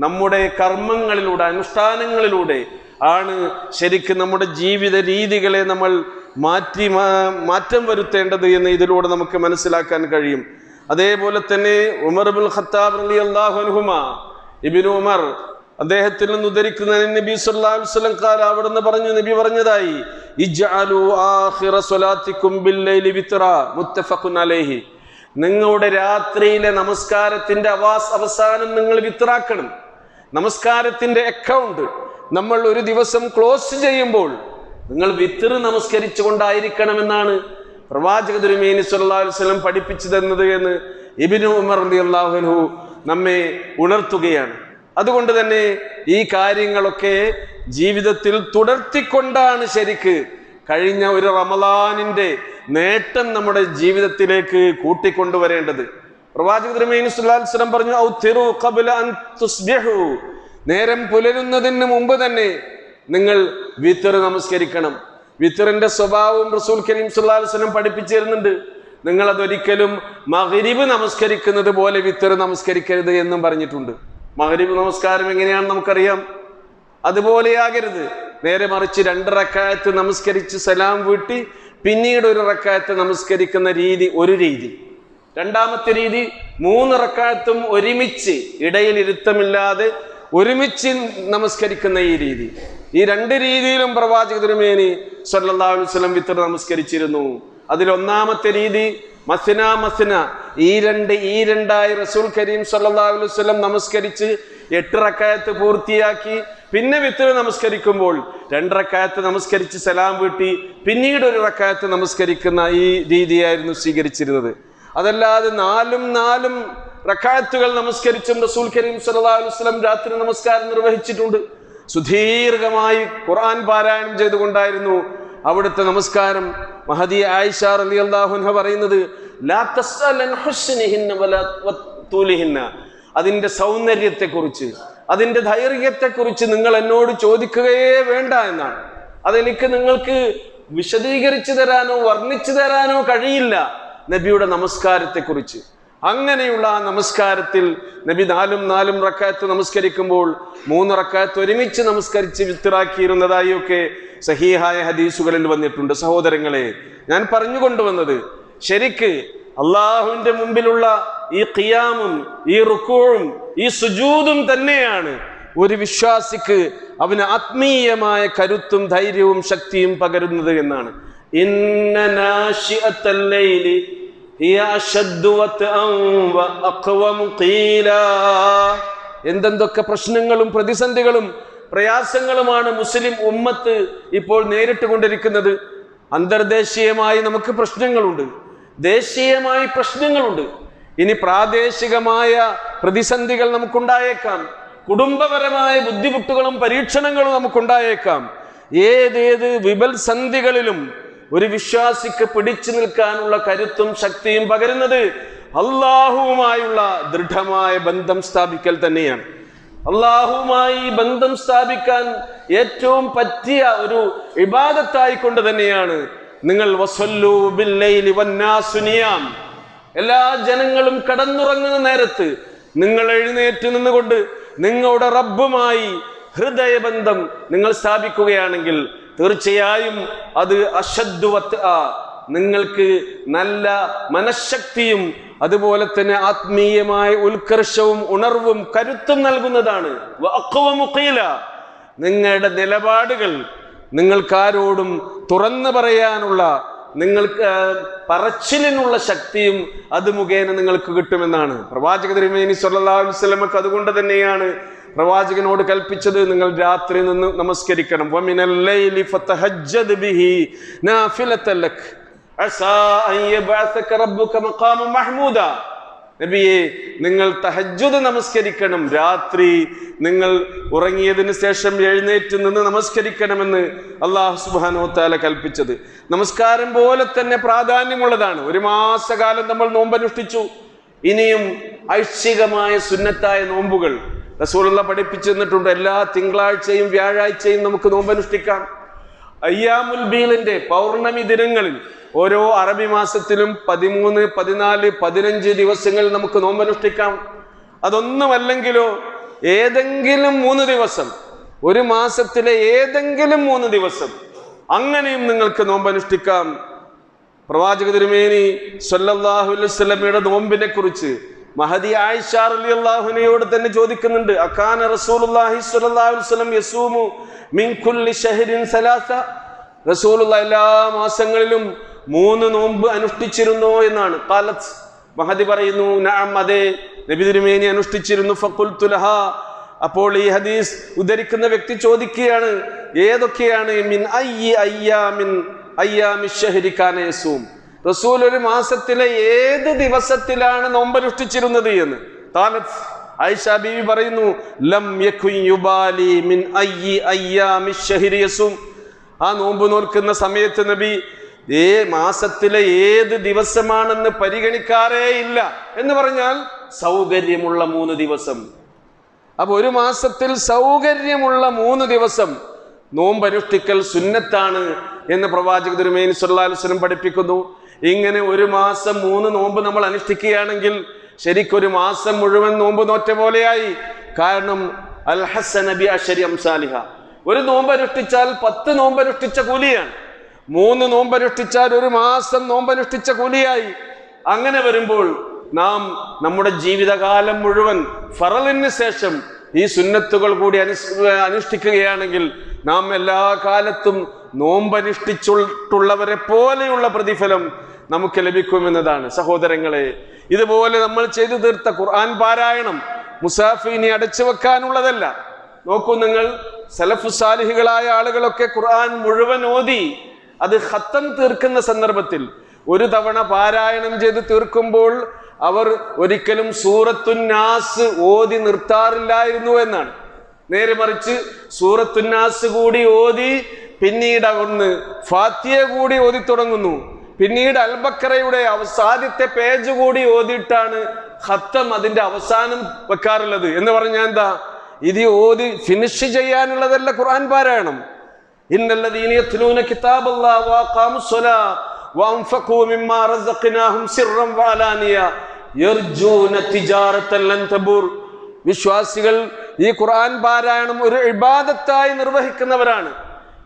നമ്മുടെ കർമ്മങ്ങളിലൂടെ, അനുഷ്ഠാനങ്ങളിലൂടെ ആണ് ശരിക്കും നമ്മുടെ ജീവിത രീതികളെ നമ്മൾ മാറ്റം വരുത്തേണ്ടത് എന്ന് ഇതിലൂടെ നമുക്ക് മനസ്സിലാക്കാൻ കഴിയും. അതേപോലെ തന്നെ ഉമർ ഇബ്നുൽ ഖത്താബ് റളിയല്ലാഹു അൻഹുമാ, ഇബ്നു ഉമർ അദ്ദേഹത്തിൽ നിന്ന് ഉദ്ധരിക്കുന്ന നബി സല്ലല്ലാഹു അലൈഹി വസല്ലം ഖാല, അവിടുന്ന് പറഞ്ഞു, നബി പറഞ്ഞതായി, ഇജ്അലു ആഖിറ സ്വലാത്തിക്കും ബില്ലൈലി വിത്റ മുത്തഫഖുൻ അലൈഹി. നിങ്ങളുടെ രാത്രിയിലെ നമസ്കാരത്തിന്റെ അവസാനം നിങ്ങൾ വിത്റാക്കണം. നമസ്കാരത്തിന്റെ അക്കൗണ്ട് നമ്മൾ ഒരു ദിവസം ക്ലോസ് ചെയ്യുമ്പോൾ നിങ്ങൾ വിത്ർ നമസ്കരിച്ചു കൊണ്ടായിരിക്കണമെന്നാണ് പ്രവാചക തിരുമേനി സല്ലല്ലാഹു അലൈഹി വസല്ലം പഠിപ്പിച്ചു തന്നത് എന്ന് ഇബ്നു ഉമർ റളിയല്ലാഹു അൻഹു നമ്മെ ഉണർത്തുകയാണ്. അതുകൊണ്ട് തന്നെ ഈ കാര്യങ്ങളൊക്കെ ജീവിതത്തിൽ തുടർത്തിക്കൊണ്ടാണ് ശരിക്ക് കഴിഞ്ഞ ഒരു റമളാനിന്റെ നേട്ടം നമ്മുടെ ജീവിതത്തിലേക്ക് കൂട്ടിക്കൊണ്ടുവരേണ്ടത്. പ്രവാചക തിരുമേനി സല്ലല്ലാഹു അലൈഹി വസല്ലം പറഞ്ഞു, ഔതിറു ഖബ്ല അൻ തുസ്ബിഹു, നേരം പുലരുന്നതിന് മുമ്പ് തന്നെ നിങ്ങൾ വിത്ർ നമസ്കരിക്കണം. വിത്റിന്റെ സ്വഭാവം റസൂൽ കരീം സല്ലല്ലാഹു അലൈഹി വസല്ലം പഠിപ്പിച്ചു തരുന്നുണ്ട്. നിങ്ങൾ അതൊരിക്കലും മഗ്രിബ് നമസ്കരിക്കുന്നത് പോലെ വിത്ർ നമസ്കരിക്കരുത് എന്നും പറഞ്ഞിട്ടുണ്ട്. മഗ്രിബ് നമസ്കാരം എങ്ങനെയാണെന്ന് നമുക്കറിയാം. അതുപോലെയാകരുത്. നേരെ മറിച്ച് 2 റക്അത്ത് നമസ്കരിച്ച് സലാം വീട്ടി പിന്നീട് 1 റക്അത്ത് നമസ്കരിക്കുന്ന രീതി ഒരു രീതി. രണ്ടാമത്തെ രീതി 3 റക്അത്തും ഒരുമിച്ച്, ഇടയിൽ ഇരുത്തമില്ലാതെ ഒരുമിച്ച് നമസ്കരിക്കുന്ന ഈ രീതി. ഈ 2 രീതിയിലും പ്രവാചക തിരുമേനി സല്ലല്ലാഹു അലൈഹി വസല്ലം വിത്ർ നമസ്കരിച്ചിരുന്നു. അതിൽ ഒന്നാമത്തെ രീതി മസ്ന മസ്ന, ഈ രണ്ടായി റസൂൽ കരീം സല്ലല്ലാഹു അലൈഹി വസല്ലം നമസ്കരിച്ച് 8 റക്അത്ത് പൂർത്തിയാക്കി പിന്നെ വിത്ർ നമസ്കരിക്കുമ്പോൾ 2 റക്അത്ത് നമസ്കരിച്ച് സലാം വീട്ടി പിന്നീട് 1 റക്അത്ത് നമസ്കരിക്കുന്ന ഈ രീതിയായിരുന്നു സ്വീകരിച്ചിരുന്നത്. അതല്ലാതെ 4 റക്അത്തുകൾ നമസ്കരിച്ചും റസൂൽ കരീം സല്ലല്ലാഹു അലൈഹി വസല്ലം രാത്രി നമസ്കാരം നിർവഹിച്ചിട്ടുണ്ട്. സുദീർഘമായി ഖുർആൻ പാരായണം ചെയ്തുകൊണ്ടായിരുന്നു അവിടുത്തെ നമസ്കാരം. മഹദി ആയിഷ റളിയല്ലാഹു അൻഹ പറയുന്നത്, ലാ തസ്അലൻ ഹുസ്നിഹിന്ന വലാ തൂലിഹിന്ന, അതിന്റെ സൗന്ദര്യത്തെക്കുറിച്ച്, അതിന്റെ ദൈർഘ്യത്തെക്കുറിച്ച് നിങ്ങൾ എന്നോട് ചോദിക്കുകയേ വേണ്ട എന്നാണ്. അതെനിക്ക് നിങ്ങൾക്ക് വിശദീകരിച്ചു തരാനോ വർണ്ണിച്ചു തരാനോ കഴിയില്ല നബിയുടെ നമസ്കാരത്തെക്കുറിച്ച്. അങ്ങനെയുള്ള ആ നമസ്കാരത്തിൽ നബി 4 റക്അത്ത് നമസ്കരിക്കുമ്പോൾ 3 റക്അത്ത് ഒരുമിച്ച് നമസ്കരിച്ച് വിത്റാക്കിയിരുന്നതായി ഒക്കെ സഹീഹായ ഹദീസുകളിൽ വന്നിട്ടുണ്ട്. സഹോദരങ്ങളെ, ഞാൻ പറഞ്ഞുകൊണ്ടുവന്നത് ശരിക്ക് അള്ളാഹുവിന്റെ മുമ്പിലുള്ള ഈ ഖിയാമും ഈ റുക്കൂഉം ഈ സുജൂദും തന്നെയാണ് ഒരു വിശ്വാസിക്ക് അവന് ആത്മീയമായ കരുത്തും ധൈര്യവും ശക്തിയും പകരുന്നത് എന്നാണ്. ഇന്ന നാശിഅത്തൽ ലൈലി എന്തെന്തൊക്കെ പ്രശ്നങ്ങളും പ്രതിസന്ധികളും പ്രയാസങ്ങളുമാണ് മുസ്ലിം ഉമ്മത്ത് ഇപ്പോൾ നേരിട്ട് കൊണ്ടിരിക്കുന്നത്. അന്തർദേശീയമായി നമുക്ക് പ്രശ്നങ്ങളുണ്ട്, ദേശീയമായി പ്രശ്നങ്ങളുണ്ട്. ഇനി പ്രാദേശികമായ പ്രതിസന്ധികൾ നമുക്കുണ്ടായേക്കാം, കുടുംബപരമായ ബുദ്ധിമുട്ടുകളും പരീക്ഷണങ്ങളും നമുക്കുണ്ടായേക്കാം. ഏതേത് വിപൽസന്ധികളിലും ഒരു വിശ്വാസിക്ക് പിടിച്ചു നിൽക്കാനുള്ള കരുത്തും ശക്തിയും പകരുന്നത് അള്ളാഹുവുമായുള്ള ദൃഢമായ ബന്ധം സ്ഥാപിക്കൽ തന്നെയാണ്. അള്ളാഹുവുമായി ബന്ധം സ്ഥാപിക്കാൻ ഏറ്റവും പറ്റിയ ഒരു ഇബാദത്തായിക്കൊണ്ട് തന്നെയാണ് നിങ്ങൾ വസല്ലു ബില്ലൈലി വന്നാസു നിയാം, എല്ലാ ജനങ്ങളും കടന്നുറങ്ങുന്ന നേരത്ത് നിങ്ങൾ എഴുന്നേറ്റ് നിന്നുകൊണ്ട് നിങ്ങളുടെ റബ്ബുമായി ഹൃദയബന്ധം നിങ്ങൾ സ്ഥാപിക്കുകയാണെങ്കിൽ തീർച്ചയായും അത് അശദ്ദുവത്ത്, നിങ്ങൾക്ക് നല്ല മനഃശക്തിയും അതുപോലെ തന്നെ ആത്മീയമായ ഉത്കർഷവും ഉണർവും കരുത്തും നൽകുന്നതാണ്. നിങ്ങളുടെ നിലപാടുകൾ നിങ്ങൾക്കാരോടും തുറന്നു പറയാനുള്ള, നിങ്ങൾക്ക് പറച്ചിലിനുള്ള ശക്തിയും അത് മുഖേന നിങ്ങൾക്ക് കിട്ടുമെന്നാണ് പ്രവാചക തിരുമേനി സല്ലല്ലാഹു അലൈഹി വസല്ലമക്ക്. അതുകൊണ്ട് തന്നെയാണ് പ്രവാചകനോട് കൽപ്പിച്ചത്, നിങ്ങൾ രാത്രി നിന്ന് നമസ്കരിക്കണം. വമിനൽ ലൈലി ഫതഹജ്ജദ് ബിഹി നാഫിലതൻ ലക് അസാ അൻ യബഅസക റബ്ബുക മഖാമൻ മഹ്മൂദ. നബിയെ, നിങ്ങൾ തഹജ്ജുദ് നമസ്കരിക്കണം. രാത്രി നിങ്ങൾ ഉറങ്ങിയതിന് ശേഷം എഴുന്നേറ്റ് നിന്ന് നമസ്കരിക്കണമെന്ന് അല്ലാഹു സുബ്ഹാനഹു വ തആല കൽപ്പിച്ചത് നമസ്കാരം പോലെ തന്നെ പ്രാധാന്യമുള്ളതാണ്. 1 മാസക്കാലം നമ്മൾ നോമ്പനുഷ്ഠിച്ചു. ഇനിയും ഐച്ഛികമായ സുന്നത്തായ നോമ്പുകൾ റസൂലുള്ളാഹി പഠിപ്പിച്ചു തന്നിട്ടുണ്ട്. എല്ലാ തിങ്കളാഴ്ചയും വ്യാഴാഴ്ചയും നമുക്ക് നോമ്പനുഷ്ഠിക്കാം. അയ്യാമുൽ ബീലിന്റെ പൗർണമി ദിനങ്ങളിൽ ഓരോ അറബി മാസത്തിലും 13, 14, 15 ദിവസങ്ങൾ നമുക്ക് നോമ്പനുഷ്ഠിക്കാം. അതൊന്നുമല്ലെങ്കിലോ ഏതെങ്കിലും 3 ദിവസം, ഒരു മാസത്തിലെ ഏതെങ്കിലും 3 ദിവസം അങ്ങനെയും നിങ്ങൾക്ക് നോമ്പനുഷ്ഠിക്കാം. പ്രവാചക തിരുമേനി സ്വല്ലല്ലാഹു അലൈഹി വസല്ലമയുടെ നോമ്പിനെ കുറിച്ച് മഹദി ആയിഷ റളിയല്ലാഹു അൻഹയോട് തന്നെ ചോദിക്കുന്നുണ്ട്. അകാന റസൂലുള്ളാഹി സ്വല്ലല്ലാഹു അലൈഹി വസല്ലം യസൂമു മിൻ കുല്ലി ശഹരിൻ സലാസ, റസൂലുള്ളാഹി എല്ലാ മാസങ്ങളിലും 3 നോമ്പ് അനുഷ്ഠിച്ചിരുന്നോ എന്നാണ്. ഖാലത്ത്, മഹദി പറയുന്നു, നഅം, അതെ, നബി തിരുമേനി അനുഷ്ഠിച്ചിരുന്നു. ഫഖുൽതു ലഹാ, അപ്പോൾ ഈ ഹദീസ് ഉദ്ധരിക്കുന്ന വ്യക്തി ചോദിക്കുകയാണ്, ഏതൊക്കെയാണ് മിൻ അയ്യി അയ്യാമി ശഹരി കാന യസൂം, റസൂൽ ഒരു മാസത്തിലെ ഏത് ദിവസത്തിലാണ് നോമ്പനുഷ്ഠിച്ചിരുന്നത് എന്ന്. ഖാലത്ത്, ആയിഷ ബീവി പറയുന്നു, ലം യകുൻ യുബാലി മിൻ അയ്യി അയ്യാമി ശഹരി യസൂം, ആ നോമ്പ് നോൽക്കുന്ന സമയത്ത് നബി മാസത്തിലെ ഏത് ദിവസമാണെന്ന് പരിഗണിക്കാറേ ഇല്ല. എന്ന് പറഞ്ഞാൽ സൗകര്യമുള്ള 3 ദിവസം. അപ്പൊ ഒരു മാസത്തിൽ സൗകര്യമുള്ള 3 ദിവസം നോമ്പനുഷ്ഠിക്കൽ സുന്നത്താണ് എന്ന് പ്രവാചക തിരുമേനി സ്വല്ലല്ലാഹു അലൈഹി വസല്ലം പഠിപ്പിക്കുന്നു. ഇങ്ങനെ ഒരു മാസം 3 നോമ്പ് നമ്മൾ അനുഷ്ഠിക്കുകയാണെങ്കിൽ ശരിക്കൊരു മാസം മുഴുവൻ നോമ്പ് നോറ്റ പോലെയായി. കാരണം അൽ ഹസന ബി അശരി അംസാലിഹ, ഒരു നോമ്പ് അനുഷ്ഠിച്ചാൽ 10 നോമ്പ് അനുഷ്ഠിച്ച കൂലിയാണ്. 3 നോമ്പ് അനുഷ്ഠിച്ചാൽ ഒരു മാസം നോമ്പ് അനുഷ്ഠിച്ച കൂലിയായി. അങ്ങനെ വരുമ്പോൾ നാം നമ്മുടെ ജീവിതകാലം മുഴുവൻ ഫറലിന് ശേഷം ഈ സുന്നത്തുകൾ കൂടി അനുഷ്ഠിക്കുകയാണെങ്കിൽ നാം എല്ലാ കാലത്തും നോമ്പനുഷ്ഠിച്ചിട്ടുള്ളവരെ പോലെയുള്ള പ്രതിഫലം നമുക്ക് ലഭിക്കുമെന്നതാണ്. സഹോദരങ്ങളെ, ഇതുപോലെ നമ്മൾ ചെയ്തു തീർത്ത ഖുർആൻ പാരായണം മുസാഫിനെ അടച്ചു വെക്കാനുള്ളതല്ല. നോക്കൂ നിങ്ങൾ, സലഫു സാലിഹികളായ ആളുകളൊക്കെ ഖുർആൻ മുഴുവൻ ഓതി അത് ഖത്തം തീർക്കുന്ന സന്ദർഭത്തിൽ ഒരു തവണ പാരായണം ചെയ്ത് തീർക്കുമ്പോൾ അവർ ഒരിക്കലും സൂറത്തുന്നാസ് ഓതി നിർത്താറില്ലായിരുന്നു എന്നാണ്. നേരെ മറിച്ച് സൂറത്തുന്നാസ് കൂടി ഓതി പിന്നീട് അവിടുന്ന് ഫാത്തിഹ കൂടി ഓതി തുടങ്ങുന്നു. പിന്നീട് അൽബക്കറയുടെ ആദ്യത്തെ പേജ് കൂടി ഓതിയിട്ടാണ് ഖത്തം അതിന്റെ അവസാനം വെക്കാറുള്ളത്. എന്ന് പറഞ്ഞാൽ എന്താ, ഇത് ഓതി ഫിനിഷ് ചെയ്യാനുള്ളതല്ല ഖുർആൻ പാരായണം. ഇന്നല്ലദീന യത്ലൂന കിതാബല്ലാഹി വഅഖാമുസ്സലാ വഅൻഫഖൂ മിമ്മാ റസഖ്നാഹും സിർറൻ വഅലാനിയ യർജൂന തിജാറതൻ ലൻ തബൂർ. വിശ്വാസികൾ ഈ ഖുർആൻ പാരായണം ഒരു ഇബാദത്തായി നിർവഹിക്കുന്നവരാണ്.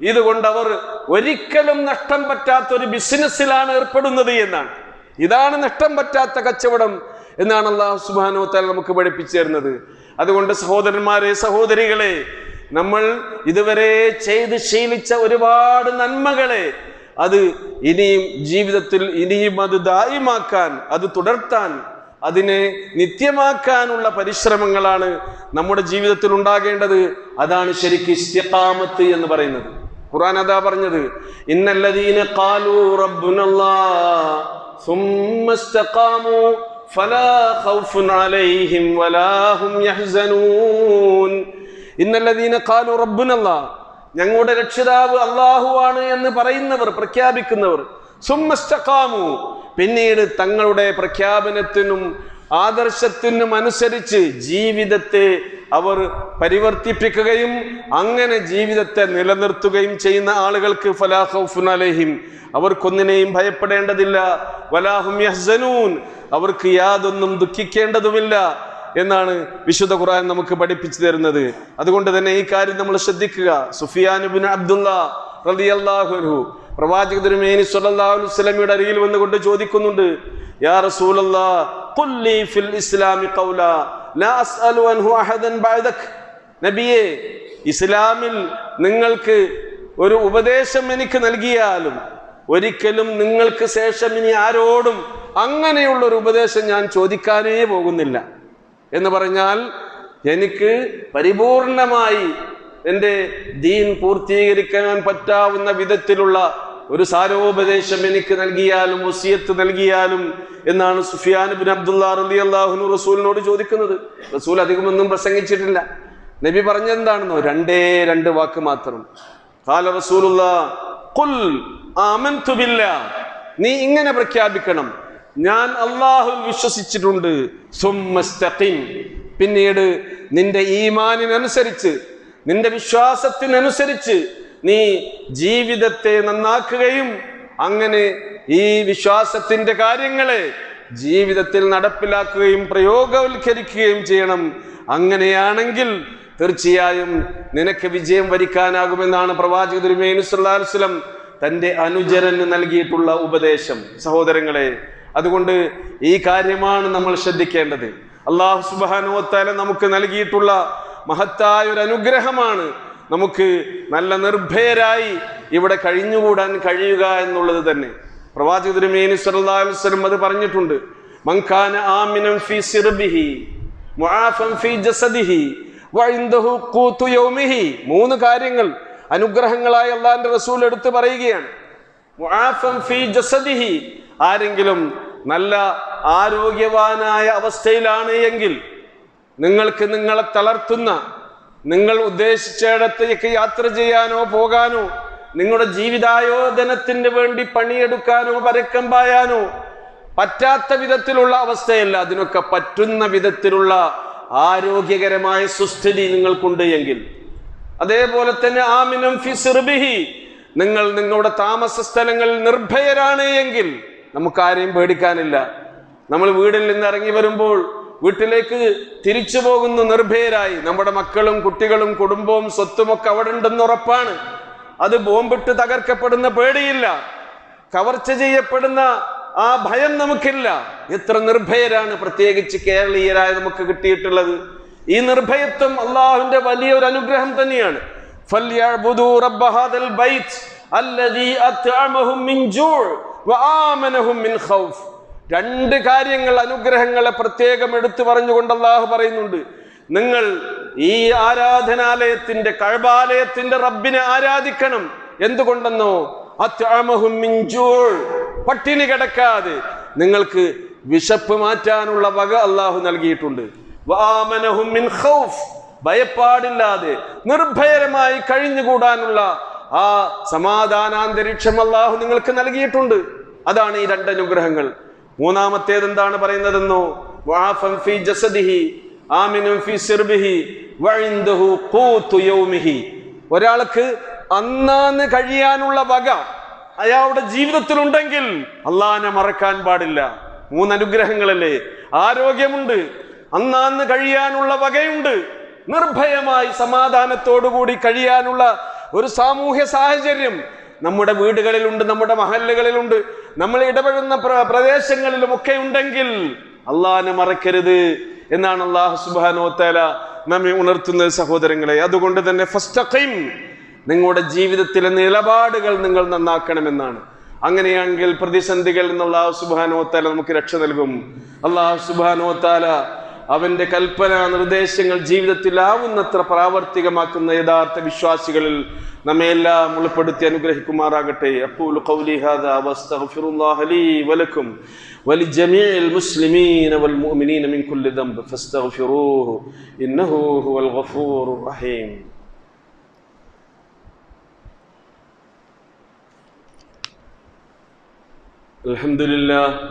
ഇതുകൊണ്ട് അവർ ഒരിക്കലും നഷ്ടം പറ്റാത്ത ഒരു ബിസിനസ്സിലാണ് ഏർപ്പെടുന്നത് എന്നാണ്. ഇതാണ് നഷ്ടം പറ്റാത്ത കച്ചവടം എന്നാണ് അല്ലാഹു സുബ്ഹാനഹു വ തആല നമുക്ക് പഠിപ്പിച്ചു തരുന്നത്. അതുകൊണ്ട് സഹോദരന്മാരെ, സഹോദരികളെ, നമ്മൾ ഇതുവരെ ചെയ്ത് ശീലിച്ച ഒരുപാട് നന്മകളെ അത് ഇനിയും ജീവിതത്തിൽ ഇനിയും അത് ദായിമാക്കാൻ, അത് തുടർത്താൻ, അതിനെ നിത്യമാക്കാനുള്ള പരിശ്രമങ്ങളാണ് നമ്മുടെ ജീവിതത്തിൽ ഉണ്ടാകേണ്ടത്. അതാണ് ശരിക്കും ഇസ്തിഖാമത്ത് എന്ന് പറയുന്നത്. ഖുർആൻ അതാ പറഞ്ഞത്, ഇന്നല്ലദീന ഖാലൂ റബ്ബുനല്ലാഹ് സുമ്മ ഇസ്തഖാമൂ ഫലാ ഖൗഫുൻ അലൈഹിം വലാ ഹും യഹ്സനൂൻ. ഇന്നല്ലദീന ഖാലൂ റബ്ബുനല്ലാഹ്, ഞങ്ങളുടെ രക്ഷിതാവ് അല്ലാഹുവാണ് എന്ന് പറയുന്നവർ, പ്രഖ്യാപിക്കുന്നവർ, സുമ്മ ഇസ്തഖാമൂ, പിന്നീട് തങ്ങളുടെ പ്രഖ്യാപനത്തിനും ആദർശത്തിനും അനുസരിച്ച് ജീവിതത്തെ അവർ പരിവർത്തിപ്പിക്കുകയും അങ്ങനെ ജീവിതത്തെ നിലനിർത്തുകയും ചെയ്യുന്ന ആളുകൾക്ക് ഫലാ ഖൗഫുൻ അലൈഹിം, അവർക്കൊന്നിനെയും ഭയപ്പെടേണ്ടതില്ല, വലാ ഹും യഹ്സനൂൻ, അവർക്ക് യാതൊന്നും ദുഃഖിക്കേണ്ടതുമില്ല എന്നാണ് വിശുദ്ധ ഖുർആൻ നമുക്ക് പഠിപ്പിച്ചു തരുന്നത്. അതുകൊണ്ട് തന്നെ ഈ കാര്യം നമ്മൾ ശ്രദ്ധിക്കുക. സുഫിയാൻ ഇബ്നു അബ്ദുല്ലാഹ് റളിയല്ലാഹു അൻഹു പ്രവാചക തിരുമേനി സ്വല്ലല്ലാഹു അലൈഹി വസല്ലമയുടെ അരികിൽ വന്നുകൊണ്ട് ചോദിക്കുന്നുണ്ട്, യാ റസൂലല്ലാഹ് ഖുൽ ലീ ഫിൽ ഇസ്ലാമി ഖൗലാ ലാ അസ്അലു അൻഹു അഹദൻ ബഅദക്. നബിയേ, ഇസ്ലാമിൽ നിങ്ങൾക്ക് ഒരു ഉപദേശം എനിക്ക് നൽകിയാലും ഒരിക്കലും നിങ്ങൾക്ക് ശേഷം ഇനി ആരോടും അങ്ങനെയുള്ള ഒരു ഉപദേശം ഞാൻ ചോദിക്കാനേ പോകുന്നില്ല. എന്ന് പറഞ്ഞാൽ എനിക്ക് പരിപൂർണമായി എൻ്റെ ദീൻ പൂർത്തീകരിക്കാൻ പറ്റാവുന്ന വിധത്തിലുള്ള ഒരു സാരോപദേശം എനിക്ക് നൽകിയാലും വസിയത്ത് നൽകിയാലും എന്നാണ് സുഫിയാൻ ഇബ്നു അബ്ദുല്ലാഹ് റളിയല്ലാഹു അൻഹു റസൂലിനോട് ചോദിക്കുന്നത്. റസൂൽ അധികമൊന്നും പ്രസംഗിച്ചിട്ടില്ല. നബി പറഞ്ഞെന്താണെന്നോ, 2 വാക്ക് മാത്രം. ഖാല റസൂലുള്ളാഹ് ഖുൽ ആമൻതു ബില്ലാഹ്, നീ ഇങ്ങനെ പ്രഖ്യാപിക്കണം, ഞാൻ അല്ലാഹുവിൽ വിശ്വസിച്ചിട്ടുണ്ട്. സുമ്മസ്തഖിം, പിന്നീട് നിന്റെ ഈമാനിനനുസരിച്ച്, നിന്റെ വിശ്വാസത്തിനനുസരിച്ച് നീ ജീവിതത്തെ നന്നാക്കുകയും അങ്ങനെ ഈ വിശ്വാസത്തിന്റെ കാര്യങ്ങളെ ജീവിതത്തിൽ നടപ്പിലാക്കുകയും പ്രയോഗവൽക്കരിക്കുകയും ചെയ്യണം. അങ്ങനെയാണെങ്കിൽ തീർച്ചയായും നിനക്ക് വിജയം വരിക്കാനാകുമെന്നാണ് പ്രവാചക തിരുമേനി സല്ലല്ലാഹു അലൈഹി വസല്ലം തന്റെ അനുചരന് നൽകിയിട്ടുള്ള ഉപദേശം. സഹോദരങ്ങളെ, അതുകൊണ്ട് ഈ കാര്യമാണ് നമ്മൾ ശ്രദ്ധിക്കേണ്ടത്. അല്ലാഹു സുബ്ഹാനഹു വ തആല നമുക്ക് നൽകിയിട്ടുള്ള മഹത്തായ ഒരു അനുഗ്രഹമാണ് നമുക്ക് നല്ല നിർഭയരായി ഇവിടെ കഴിഞ്ഞുകൂടാൻ കഴിയുക എന്നുള്ളത് തന്നെ. പ്രവാചക തിരുമേനി സല്ലല്ലാഹു അലൈഹി വസല്ലം അത് പറഞ്ഞിട്ടുണ്ട്. മൻ കാന ആമിനൻ ഫീ സിർബിഹി മുആഫൻ ഫീ ജസദിഹി വഇൻദഹു ഖൂതു യൗമിഹി. 3 കാര്യങ്ങൾ അനുഗ്രഹങ്ങളായി അല്ലാഹുവിന്റെ റസൂൽ എടുത്തു പറയുകയാണ്. മുആഫൻ ഫീ ജസദിഹി, ആരെങ്കിലും നല്ല ആരോഗ്യവാനായ അവസ്ഥയിലാണ് എങ്കിൽ, നിങ്ങൾക്ക് നിങ്ങളെ തളർത്തുന്ന, നിങ്ങൾ ഉദ്ദേശിച്ചിടത്തേക്ക് യാത്ര ചെയ്യാനോ പോകാനോ, നിങ്ങളുടെ ജീവിതായോധനത്തിന് വേണ്ടി പണിയെടുക്കാനോ പരക്കം പായാനോ പറ്റാത്ത വിധത്തിലുള്ള അവസ്ഥയല്ല, അതിനൊക്കെ പറ്റുന്ന വിധത്തിലുള്ള ആരോഗ്യകരമായ സുസ്ഥിതി നിങ്ങൾക്കുണ്ട് എങ്കിൽ, അതേപോലെ തന്നെ ആമിനം ഫി സിർബിഹി, നിങ്ങൾ നിങ്ങളുടെ താമസ സ്ഥലങ്ങളിൽ നിർഭയരാണ് എങ്കിൽ നമുക്കാരെയും പേടിക്കാനില്ല. നമ്മൾ വീട്ടിൽ നിന്ന് ഇറങ്ങി വരുമ്പോൾ വീട്ടിലേക്ക് തിരിച്ചു പോകുന്ന നിർഭയരായി, നമ്മുടെ മക്കളും കുട്ടികളും കുടുംബവും സ്വത്തുമൊക്കെ അവിടെ ഉണ്ടെന്ന് ഉറപ്പാണ്. അത് ബോംബിട്ട് തകർക്കപ്പെടുന്ന പേടിയില്ല, കവർച്ച ചെയ്യപ്പെടുന്ന ആ ഭയം നമുക്കില്ല. എത്ര നിർഭയരാണ് പ്രത്യേകിച്ച് കേരളീയരായ നമുക്ക് കിട്ടിയിട്ടുള്ളത്. ഈ നിർഭയത്വം അള്ളാഹുവിന്റെ വലിയൊരു അനുഗ്രഹം തന്നെയാണ്. ഫൽയഅ്ബുദൂ റബ്ബ ഹാദൽ ബൈത്ത് അല്ലദീ അത്അമഹും മിൻ ജൂഅ് വആമനഹും മിൻ ഖൗഫ്. 2 കാര്യങ്ങൾ, അനുഗ്രഹങ്ങളെ പ്രത്യേകം എടുത്തു പറഞ്ഞുകൊണ്ട് അള്ളാഹു പറയുന്നുണ്ട്. നിങ്ങൾ ഈ ആരാധനാലയത്തിന്റെ, കഅബാലയത്തിന്റെ റബ്ബിനെ ആരാധിക്കണം. എന്തുകൊണ്ടെന്നോ, അത്അമഹും മിൻ ജൂഅ്, പട്ടിണി കിടക്കാതെ നിങ്ങൾക്ക് വിശപ്പ് മാറ്റാനുള്ള വക അള്ളാഹു നൽകിയിട്ടുണ്ട്. വആമനഹും മിൻ ഖൗഫ്, ഭയപ്പാടില്ലാതെ നിർഭയരമായി കഴിഞ്ഞുകൂടാനുള്ള ആ സമാധാനാന്തരീക്ഷം അള്ളാഹു നിങ്ങൾക്ക് നൽകിയിട്ടുണ്ട്. അതാണ് ഈ 2 അനുഗ്രഹങ്ങൾ. 3-ാമത്തേത് എന്താണ് പറയുന്നതെന്നോ, വആഫൻ ഫീ ജസദിഹി ആമിനൻ ഫീ സിർബിഹി വഇൻദഹു ഖൂതു യൗമിഹി. ഒരാൾക്ക് അന്നാന്ന് കഴിയാനുള്ള വക അയാളുടെ ജീവിതത്തിൽ ഉണ്ടെങ്കിൽ അള്ളാഹിനെ മറക്കാൻ പാടില്ല. 3 അനുഗ്രഹങ്ങളല്ലേ. ആരോഗ്യമുണ്ട്, അന്നാന്ന് കഴിയാനുള്ള വകയുണ്ട്, നിർഭയമായി സമാധാനത്തോടുകൂടി കഴിയാനുള്ള ഒരു സാമൂഹ്യ സാഹചര്യം നമ്മുടെ വീടുകളിലുണ്ട്, നമ്മുടെ മഹല്ലുകളിലുണ്ട്, നമ്മൾ ഇടപെടുന്ന പ്രദേശങ്ങളിലും ഒക്കെ ഉണ്ടെങ്കിൽ അള്ളാഹിനെ മറക്കരുത് എന്നാണ് അല്ലാഹു സുബ്ഹാനഹു വ തആല നമ്മെ ഉണർത്തുന്നത്. സഹോദരങ്ങളെ, അതുകൊണ്ട് തന്നെ ഫസ്തഖിം, നിങ്ങളുടെ ജീവിതത്തിലെ നിലപാടുകൾ നിങ്ങൾ നന്നാക്കണമെന്നാണ്. അങ്ങനെയാണെങ്കിൽ പ്രതിസന്ധികളിൽ നിന്ന് അല്ലാഹു സുബ്ഹാനഹു വ തആല നമുക്ക് രക്ഷ നൽകും. അല്ലാഹു സുബ്ഹാനഹു വ തആല അവന്റെ കൽപ്പന നിർദ്ദേശങ്ങൾ ജീവിതത്തിൽ ആവുന്നത്ര പ്രാവർത്തികമാക്കുന്ന യഥാർത്ഥ വിശ്വാസികളിൽ നമ്മെ എല്ലാം ഉൾപ്പെടുത്തി അനുഗ്രഹിക്കുമാറാകട്ടെ. അഖൂലു ഖൗലി ഹാദാ വസ്തഗ്ഫിറുല്ലാഹ ലീ വലക്കും വലിജമീഇൽ മുസ്ലിമീന വൽ മുഅ്മിനീന മിൻ കുല്ലി ദംബ് ഫസ്തഗ്ഫിറൂഹു ഇന്നഹു ഹുവൽ ഗഫൂറുർ റഹീം.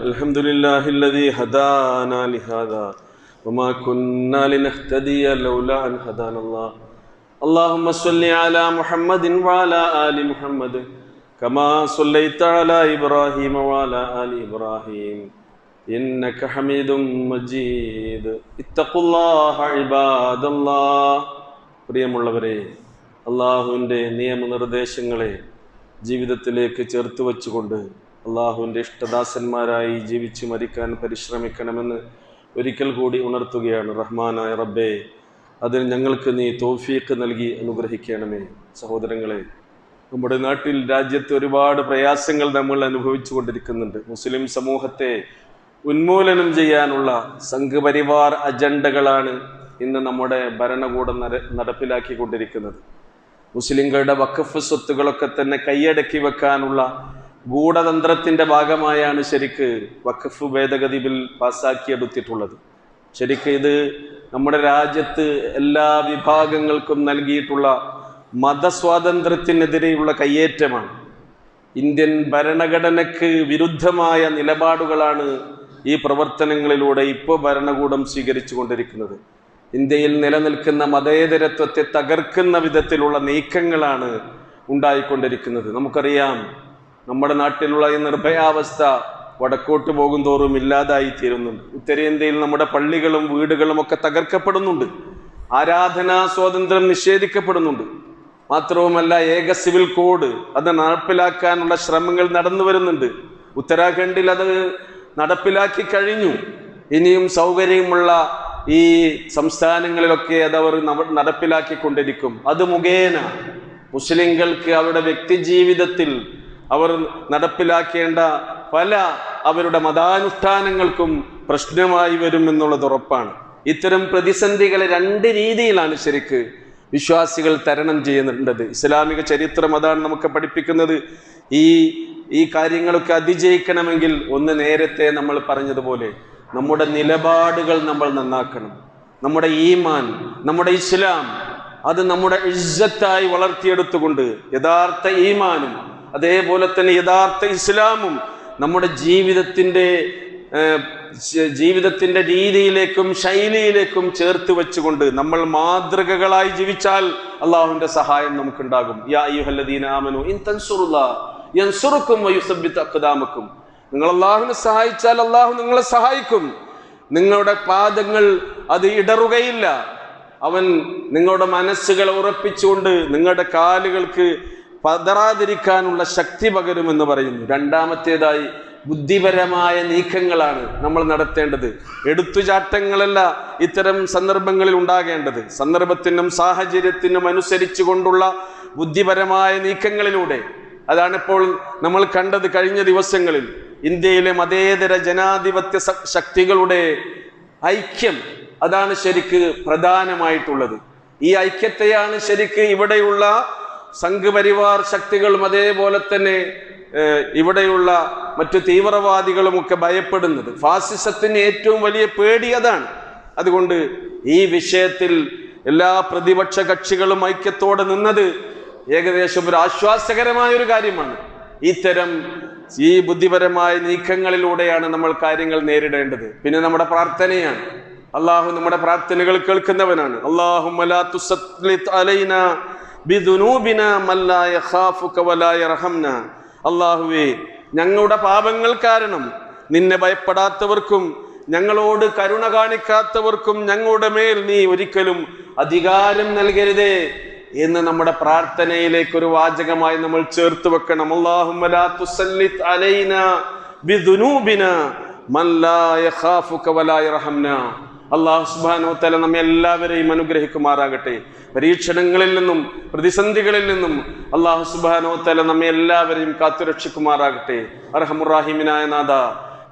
അൽഹംദുലില്ലാഹില്ലദീ ഹദാനാ ലിഹാദാ വമാ കുന്നാ ലിനഹ്തദിയ ലൗലാ അൻ ഹദാനല്ലാഹ്. اللهم صل على محمد وعلى آل محمد كما صليت على إبراهيم وعلى آل إبراهيم إنك حميد مجيد. اتقوا الله عباد الله. പ്രിയമുള്ളവരെ, അള്ളാഹുവിൻ്റെ നിയമനിർദ്ദേശങ്ങളെ ജീവിതത്തിലേക്ക് ചേർത്ത് വച്ചുകൊണ്ട് അള്ളാഹുവിൻ്റെ ഇഷ്ടദാസന്മാരായി ജീവിച്ച് മരിക്കാൻ പരിശ്രമിക്കണമെന്ന് ഒരിക്കൽ കൂടി ഉണർത്തുകയാണ്. റഹ്മാനായ റബ്ബേ, അതിന് ഞങ്ങൾക്ക് നീ തൗഫീഖ് നൽകി അനുഗ്രഹിക്കണമേ. സഹോദരങ്ങളെ, നമ്മുടെ നാട്ടിൽ, രാജ്യത്ത് ഒരുപാട് പ്രയാസങ്ങൾ നമ്മൾ അനുഭവിച്ചു കൊണ്ടിരിക്കുന്നുണ്ട്. മുസ്ലിം സമൂഹത്തെ ഉന്മൂലനം ചെയ്യാനുള്ള സംഘപരിവാർ അജണ്ടകളാണ് ഇന്ന് നമ്മുടെ ഭരണകൂടം നടപ്പിലാക്കിക്കൊണ്ടിരിക്കുന്നത്. മുസ്ലിങ്ങളുടെ വഖഫ് സ്വത്തുകളൊക്കെ തന്നെ കൈയടക്കി വെക്കാനുള്ള ഗൂഢതന്ത്രത്തിന്റെ ഭാഗമായാണ് ശരിക്ക് വഖഫ് ഭേദഗതി ബിൽ പാസ്സാക്കിയെടുത്തിട്ടുള്ളത്. ശരിക്ക് ഇത് നമ്മുടെ രാജ്യത്ത് എല്ലാ വിഭാഗങ്ങൾക്കും നൽകിയിട്ടുള്ള മതസ്വാതന്ത്ര്യത്തിനെതിരെയുള്ള കയ്യേറ്റമാണ്. ഇന്ത്യൻ ഭരണഘടനയ്ക്ക് വിരുദ്ധമായ നിലപാടുകളാണ് ഈ പ്രവർത്തനങ്ങളിലൂടെ ഇപ്പോൾ ഭരണകൂടം സ്വീകരിച്ചു കൊണ്ടിരിക്കുന്നത്. ഇന്ത്യയിൽ നിലനിൽക്കുന്ന മതേതരത്വത്തെ തകർക്കുന്ന വിധത്തിലുള്ള നീക്കങ്ങളാണ് ഉണ്ടായിക്കൊണ്ടിരിക്കുന്നത്. നമുക്കറിയാം, നമ്മുടെ നാട്ടിലുള്ള ഈ നിർഭയാവസ്ഥ വടക്കോട്ട് പോകും തോറും ഇല്ലാതായി തീരുന്നുണ്ട്. ഉത്തരേന്ത്യയിൽ നമ്മുടെ പള്ളികളും വീടുകളും ഒക്കെ തകർക്കപ്പെടുന്നുണ്ട്. ആരാധനാ സ്വാതന്ത്ര്യം നിഷേധിക്കപ്പെടുന്നുണ്ട്. മാത്രവുമല്ല, ഏക സിവിൽ കോഡ് അത് നടപ്പിലാക്കാനുള്ള ശ്രമങ്ങൾ നടന്നു വരുന്നുണ്ട്. ഉത്തരാഖണ്ഡിൽ അത് നടപ്പിലാക്കി കഴിഞ്ഞു. ഇനിയും സൗകര്യമുള്ള ഈ സംസ്ഥാനങ്ങളിലൊക്കെ അതവർ നടപ്പിലാക്കിക്കൊണ്ടിരിക്കും. അത് മുഖേന മുസ്ലിങ്ങൾക്ക് അവരുടെ വ്യക്തി ജീവിതത്തിൽ അവർ നടപ്പിലാക്കേണ്ട പല അവരുടെ മതാനുഷ്ഠാനങ്ങൾക്കും പ്രശ്നമായി വരും എന്നുള്ളത് ഉറപ്പാണ്. ഇത്തരം പ്രതിസന്ധികളെ രണ്ട് രീതിയിലാണ് ശരിക്ക് വിശ്വാസികൾ തരണം ചെയ്യുന്നുണ്ടത്. ഇസ്ലാമിക ചരിത്രം അതാണ് നമുക്ക് പഠിപ്പിക്കുന്നത്. ഈ കാര്യങ്ങളൊക്കെ അതിജയിക്കണമെങ്കിൽ ഒന്ന് നേരത്തെ നമ്മൾ പറഞ്ഞതുപോലെ നമ്മുടെ നിലപാടുകൾ നമ്മൾ നന്നാക്കണം. നമ്മുടെ ഈമാൻ, നമ്മുടെ ഇസ്ലാം അത് നമ്മുടെ ഇസ്സത്തായി വളർത്തിയെടുത്തുകൊണ്ട് യഥാർത്ഥ ഈമാനും അതേപോലെ തന്നെ യഥാർത്ഥ ഇസ്ലാമും നമ്മുടെ ജീവിതത്തിന്റെ രീതിയിലേക്കും ശൈലിയിലേക്കും ചേർത്ത് വെച്ചുകൊണ്ട് നമ്മൾ മാതൃകകളായി ജീവിച്ചാൽ അള്ളാഹുവിന്റെ സഹായം നമുക്കുണ്ടാകും. യാ അയ്യുഹല്ലദീന ആമനൂ ഇൻ തൻസുറുല്ലാഹ് യൻസുറുക്കും വയുസബ്ബിത് അഖ്ദാമക്കും. നിങ്ങൾ അള്ളാഹുവിനെ സഹായിച്ചാൽ അള്ളാഹു നിങ്ങളെ സഹായിക്കും. നിങ്ങളുടെ പാദങ്ങൾ അത് ഇടറുകയില്ല. അവൻ നിങ്ങളുടെ മനസ്സുകളെ ഉറപ്പിച്ചുകൊണ്ട് നിങ്ങളുടെ കാലുകൾക്ക് പതറാതിരിക്കാനുള്ള ശക്തി പകരുമെന്ന് പറയുന്നു. രണ്ടാമത്തേതായി ബുദ്ധിപരമായ നീക്കങ്ങളാണ് നമ്മൾ നടത്തേണ്ടത്. എടുത്തുചാട്ടങ്ങളല്ല ഇത്തരം സന്ദർഭങ്ങളിൽ ഉണ്ടാകേണ്ടത്. സന്ദർഭത്തിനും സാഹചര്യത്തിനും അനുസരിച്ചു കൊണ്ടുള്ള ബുദ്ധിപരമായ നീക്കങ്ങളിലൂടെ, അതാണിപ്പോൾ നമ്മൾ കണ്ടത്. കഴിഞ്ഞ ദിവസങ്ങളിൽ ഇന്ത്യയിലെ മതേതര ജനാധിപത്യ ശക്തികളുടെ ഐക്യം അതാണ് ശരിക്ക് പ്രധാനമായിട്ടുള്ളത്. ഈ ഐക്യത്തെയാണ് ശരിക്ക് ഇവിടെയുള്ള സംഘപരിവാർ ശക്തികളും അതേപോലെ തന്നെ ഇവിടെയുള്ള മറ്റു തീവ്രവാദികളുമൊക്കെ ഭയപ്പെടുന്നത്. ഫാസിസത്തിന് ഏറ്റവും വലിയ പേടി അതാണ്. അതുകൊണ്ട് ഈ വിഷയത്തിൽ എല്ലാ പ്രതിപക്ഷ കക്ഷികളും ഐക്യത്തോടെ നിന്നത് ഏകദേശം ഒരു ആശ്വാസകരമായ ഒരു കാര്യമാണ്. ഇത്തരം ഈ ബുദ്ധിപരമായ നീക്കങ്ങളിലൂടെയാണ് നമ്മൾ കാര്യങ്ങൾ നേരിടേണ്ടത്. പിന്നെ നമ്മുടെ പ്രാർത്ഥനയാണ്. അള്ളാഹു നമ്മുടെ പ്രാർത്ഥനകൾ കേൾക്കുന്നവനാണ്. അല്ലാഹുമ്മ ലാ തുസല്ലിത് അലൈനാ ബിദുനൂബിനാ മൻ ലാ യഖാഫുക വലാ യർഹംനാ. അള്ളാഹുവേ, ഞങ്ങളുടെ പാപങ്ങൾ കാരണം നിന്നെ ഭയപ്പെടാത്തവർക്കും ഞങ്ങളോട് കരുണ കാണിക്കാത്തവർക്കും ഞങ്ങളുടെ മേൽ നീ ഒരിക്കലും അധികാരം നൽകരുതേ എന്ന് നമ്മുടെ പ്രാർത്ഥനയിലേക്ക് ഒരു വാചകമായി നമ്മൾ ചേർത്ത് വെക്കണം. അല്ലാഹുമ്മ ലാ തുസല്ലിത് അലൈനാ ബിദുനൂബിനാ മൻ ലാ യഖാഫുക വലാ യർഹംനാ. അല്ലാഹു സുബ്ഹാനഹു വ തആല നമ്മെ എല്ലാവരെയും അനുഗ്രഹിക്കുമാറാകട്ടെ. പരീക്ഷണങ്ങളിൽ നിന്നും പ്രതിസന്ധികളിൽ നിന്നും അല്ലാഹു സുബ്ഹാനഹു വ തആല നമ്മെ എല്ലാവരെയും കാത്തുരക്ഷിക്കുമാറാകട്ടെ. അർഹമുർ റഹീമിനായ നാഥ,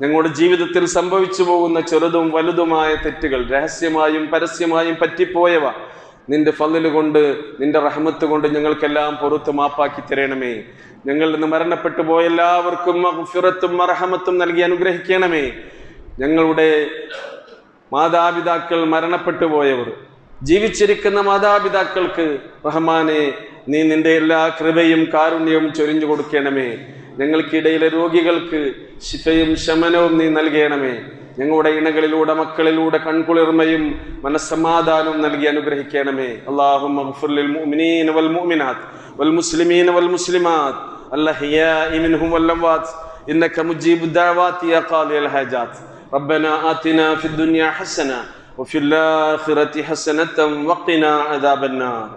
ഞങ്ങളുടെ ജീവിതത്തിൽ സംഭവിച്ചു പോകുന്ന ചെറുതും വലുതുമായ തെറ്റുകൾ, രഹസ്യമായും പരസ്യമായും പറ്റിപ്പോയവ നിന്റെ ഫضل കൊണ്ട് നിന്റെ റഹ്മത്ത് കൊണ്ട് ഞങ്ങൾക്കെല്ലാം പുറത്ത് മാപ്പാക്കി തരണമേ. ഞങ്ങളിൽ നിന്ന് മരണപ്പെട്ടു പോയ എല്ലാവർക്കും മഗ്ഫിറത്തും മർഹമത്തും നൽകി അനുഗ്രഹിക്കണമേ. ഞങ്ങളുടെ മാതാപിതാക്കൾ മരണപ്പെട്ടു പോയവർ, ജീവിച്ചിരിക്കുന്ന മാതാപിതാക്കൾക്ക് റഹ്മാനെ നീ നിന്റെ എല്ലാ കൃപയും കാരുണ്യവും ചൊരിഞ്ഞു കൊടുക്കണമേ. ഞങ്ങൾക്കിടയിലെ രോഗികൾക്ക് ശിഫയും ശമനവും നീ നൽകണമേ. ഞങ്ങളുടെ ഇണകളിലൂടെ മക്കളിലൂടെ കൺകുളിർമയും മനസ്സമാധാനവും നൽകി അനുഗ്രഹിക്കണമേ. അല്ലാഹുമ്മ ഗ്ഫിർ ലിൽ മുഅ്മിനീന വൽ മുഅ്മിനാത്ത് വൽ മുസ്ലിമീന വൽ മുസ്ലിമാത്ത് അൽഹയാഇ മിൻഹും വൽ അംവാത്ത് ഇന്നക മുജീബുദ് ദഅവാതി യാ ഖാദിയൽ ഹാജാത്ത്. റബ്ബനാ ആതിനാ ഫിദ് ദുനിയ ഹസന വഫിൽ ആഖിറതി ഹസനതൻ വഖിനാ അദാബൻ നാർ.